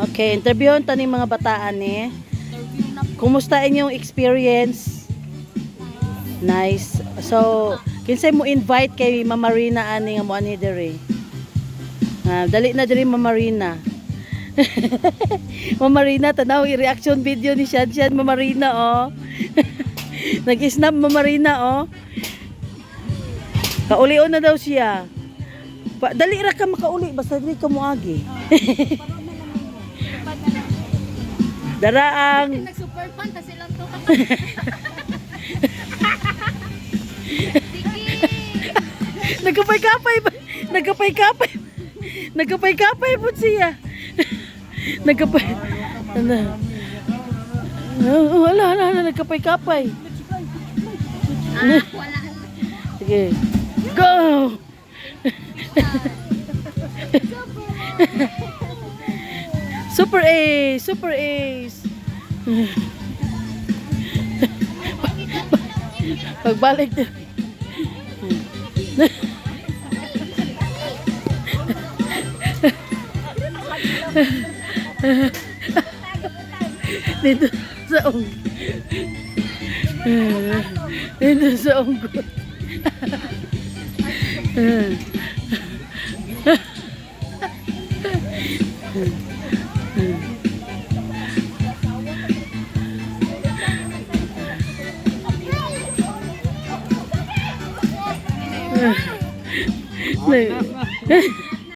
Okay, interviewon tani mga bataan eh. Kumusta inyong experience? Nice. So, kinsay mo invite kay Mama Rina ani nga mo ani diri? Dali na diri Mama Rina. Mama Rina, tanaw i-reaction video ni Shad Mama Rina oh. Nag-snap Mama Rina oh. Kauli-on na daw siya. Dali ra ka makauli basta dili ka moagi. Daraang nag-super fan ta silang to. Nagkapay-kapay. Nagkapay-kapay po siya. Nagkapay. Wala, nagkapay-kapay. Wala. Sige. Go! Super Ace! Super Ace! Pagbalik din. Dito sa unggot. Dito sa unggot.